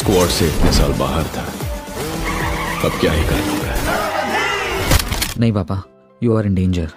Squad से इतने साल बाहर था, अब क्या ही कर लूंगा। नहीं पापा, you are in danger.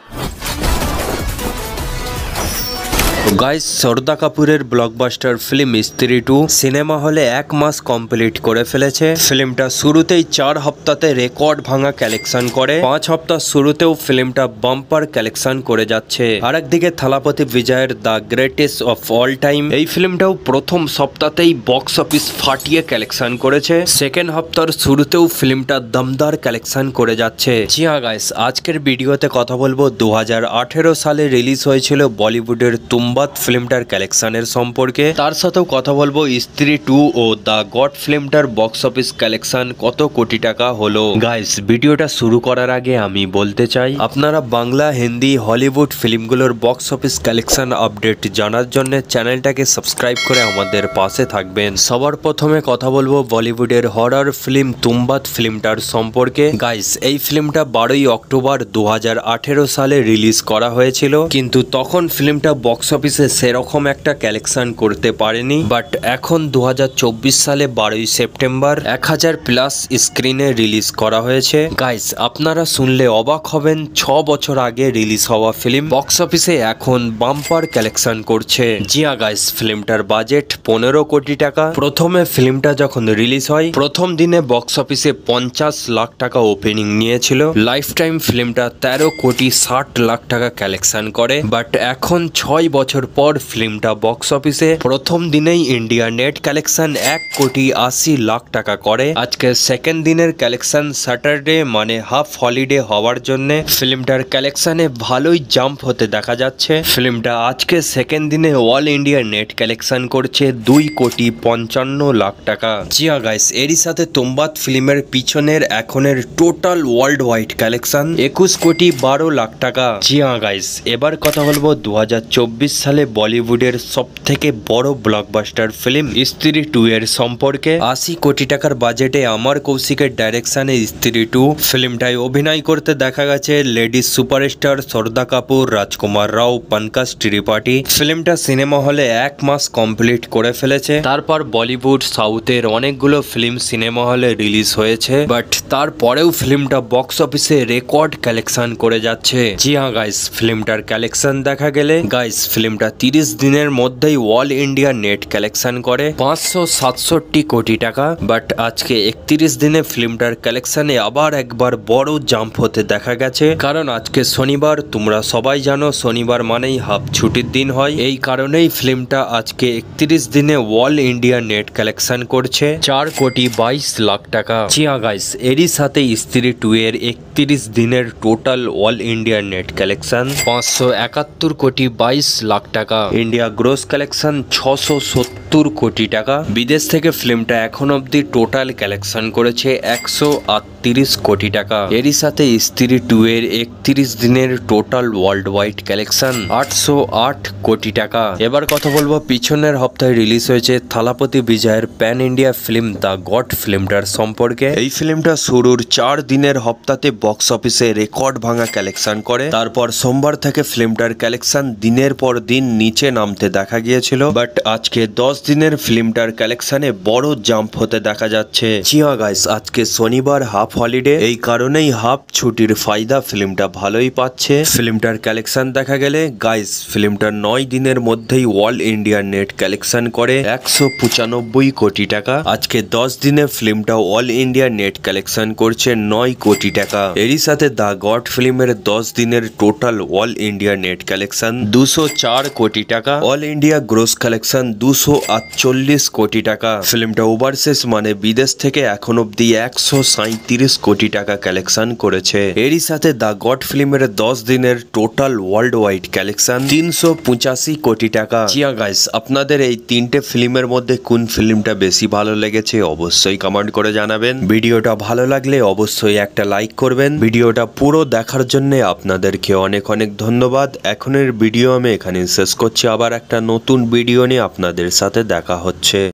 Guys, Shraddha কাপুরের ব্লকবাস্টার ফিল্ম স্ত্রী 2 সিনেমা হলে 1 মাস কমপ্লিট করে ফেলেছে। ফিল্মটা শুরুতেই 4 হপ্তাতে রেকর্ড ভাঙা কালেকশন করে, 5 হপ্তাহ শুরুতেও ফিল্মটা বাম্পার কালেকশন করে যাচ্ছে। আরেকদিকে থালাপতি বিজয়ের the greatest of all time এই ফিল্মটাও প্রথম সপ্তাহতেই বক্স অফিস ফাটিয়ে কালেকশন করেছে। সেকেন্ড হপ্তার শুরুতেও ফিল্মটা দমদার কালেকশন করে যাচ্ছে। জি হ্যাঁ গাইস, আজকের ভিডিওতে কথা বলবো 2018 সালে রিলিজ হয়েছিল বলিউডের তুম্বাদ ফিল্মটার কালেকশনের সম্পর্কে। তার সাথেও কথা বলবো স্ত্রী 2 ও দ্য গড ফিল্মটার বক্স অফিস কালেকশন কত কোটি টাকা হলো। গাইস, ভিডিওটা শুরু করার আগে আমি বলতে চাই, আপনারা বাংলা, হিন্দি, হলিউড ফিল্মগুলোর বক্স অফিস কালেকশন আপডেট জানার জন্য চ্যানেলটাকে সাবস্ক্রাইব করে আমাদের পাশে থাকবেন। সবার প্রথমে কথা বলবো বলিউডের হরর ফিল্ম তুম্বাদ ফিল্মটার সম্পর্কে। গাইস, এই ফিল্মটা 12ই অক্টোবর 2018 সালে রিলিজ করা হয়েছিল, কিন্তু তখন ফিল্মটা বক্স অফিসে সেরকম একটা কালেকশন করতে পারেনি। বাট এখন 2024 সালে 12ই সেপ্টেম্বর 1000 প্লাস স্ক্রিনে রিলিজ করা হয়েছে। গাইস, আপনারা শুনলে অবাক হবেন, 6 বছর আগে রিলিজ হওয়া ফিল্ম বক্স অফিসে এখন বাম্পার কালেকশন করছে। জিয়া গাইস, ফিল্মটার বাজেট 15 কোটি টাকা। প্রথমে ফিল্মটা যখন রিলিজ হয় প্রথম দিনে বক্স অফিসে 50 লাখ টাকা ওপেনিং নিয়েছিল। লাইফ টাইম ফিল্মটা 13 কোটি 60 লাখ টাকা কালেকশন করে। বাট এখন 6 বছর পর ফিল্মটা বক্স অফিসে প্রথম দিনেই ইন্ডিয়া নেট কালেকশন 1 কোটি 80 লাখ টাকা করে। আজকে সেকেন্ড দিনের কালেকশন স্যাটারডে মানে হাফ হলিডে হওয়ার জন্য ফিল্মটার কালেকশনে ভালোই জাম্প হতে দেখা যাচ্ছে। ফিল্মটা আজকে সেকেন্ড দিনে অল ইন্ডিয়া নেট কালেকশন করছে 2 কোটি 55 লাখ টাকা। জিয়া গাইস, এরই সাথে তুম্বাদ ফিল্মের পিছনের এখনের টোটাল ওয়ার্ল্ড ওয়াইড কালেকশন 21 কোটি 12 লাখ টাকা। জিয়া গাইস, এবার কথা বলবো 2024 সালে বলিউডের সব থেকে বড় ব্লকবাস্টার ফিল্ম স্ত্রী 2 এর সম্পর্কে। 80 কোটি টাকার বাজেটে অমর কৌশিকের ডাইরেকশনে স্ত্রী 2 ফিল্মটায় অভিনয় করতে দেখা গেছে লেডিস সুপারস্টার শ্রদ্ধা কাপুর, রাজকুমার রাও, পঙ্কজ ত্রিপাঠী। ফিল্মটা সিনেমা হলে 1 মাস কমপ্লিট করে ফেলেছে। তারপর বলিউড, সাউথের অনেকগুলো ফিল্ম সিনেমা হলে রিলিজ হয়েছে, বাট তারপরেও ফিল্মটা বক্স অফিসে রেকর্ড কালেকশন করে যাচ্ছে। জি হ্যাঁ গাইস, ফিল্মটার কালেকশন দেখা গেলে গাইস ফিল্মটা 30 দিনের মধ্যেই অল ইন্ডিয়া নেট কালেকশন করে 567 কোটি টাকা। বাট আজকে 31 দিনে ফিল্মটার কালেকশনে আবার একবার বড় জাম্প হতে দেখা গেছে, কারণ আজকে শনিবার। তোমরা সবাই জানো শনিবার মানেই হাফ ছুটির দিন হয়, এই কারণেই ফিল্মটা আজকে 31 দিনে অল ইন্ডিয়া নেট কালেকশন করছে 4 কোটি 22 লাখ টাকা। জিয়া গাইস, এরই সাথে স্ত্রী 2 এর 31 দিনের total all India net collection 571 কোটি 22 লাখ টাকা। ইন্ডিয়া গ্রোস কালেকশন 670 কোটি টাকা। বিদেশ থেকে ফিল্মটা এখন অব্দি টোটাল কালেকশন করেছে 138 কোটি টাকা। এরই সাথে স্ত্রী 2 এর 31 দিনের টোটাল ওয়ার্ল্ড ওয়াইড কালেকশন 808 কোটি টাকা। এবার কথা বলবো পিছনের হপ্তাহে রিলিজ হয়েছে থালাপতি বিজয়ের pan India film the God ফিল্মটার সম্পর্কে। এই ফিল্মটা শুরুর 4 দিনের হপ্তাতে বক্স অফিসে রেকর্ড ভাঙা কালেকশন করে। তারপর সোমবার থেকে ফিল্মটার কালেকশন দিনের পর দিন নিচে নামতে দেখা গিয়েছিল, বাট আজকে 10 দিনের ফিল্মটার কালেকশনে বড় জাম্প হতে দেখা যাচ্ছে। জিয়া গাইস, আজকে শনিবার হাফ হলিডে, এই কারণেই হাফ ছুটির ফায়দা ফিল্মটা ভালোই পাচ্ছে। ফিল্মটার কালেকশন দেখা গেলে গাইস ফিল্মটার 9 দিনের মধ্যেই অল ইন্ডিয়া নেট কালেকশন করে 195 কোটি টাকা। আজকে 10 দিনে ফিল্মটা অল ইন্ডিয়া নেট কালেকশন করছে 9 কোটি টাকা। এরই সাথে দ্য গড ফিল্মের 10 দিনের total all India net collection 204 কোটি টাকা। অল ইন্ডিয়া গ্রোস কালেকশন 248 কোটি টাকা। ফিল্মটা ওভারসিজ মানে বিদেশ থেকে এখন অব্দি 137 কোটি টাকা কালেকশন করেছে। এরই সাথে দ্য গড ফিল্মের 10 দিনের টোটাল ওয়ার্ল্ড ওয়াইড কালেকশন 385 কোটি টাকা। জিয়া গাইস, আপনাদের এই তিনটে ফিল্মের মধ্যে কোন ফিল্মটা বেশি ভালো লেগেছে অবশ্যই কমেন্ট করে জানাবেন। ভিডিওটা ভালো লাগলে অবশ্যই একটা লাইক করবেন। ভিডিওটা পুরো দেখার জন্য আপনাদেরকে অনেক অনেক ধন্যবাদ। এখনের ভিডিও আমি এখানে শেষ করছি, আবার একটা নতুন ভিডিও নিয়ে আপনাদের সাথে দেখা হচ্ছে।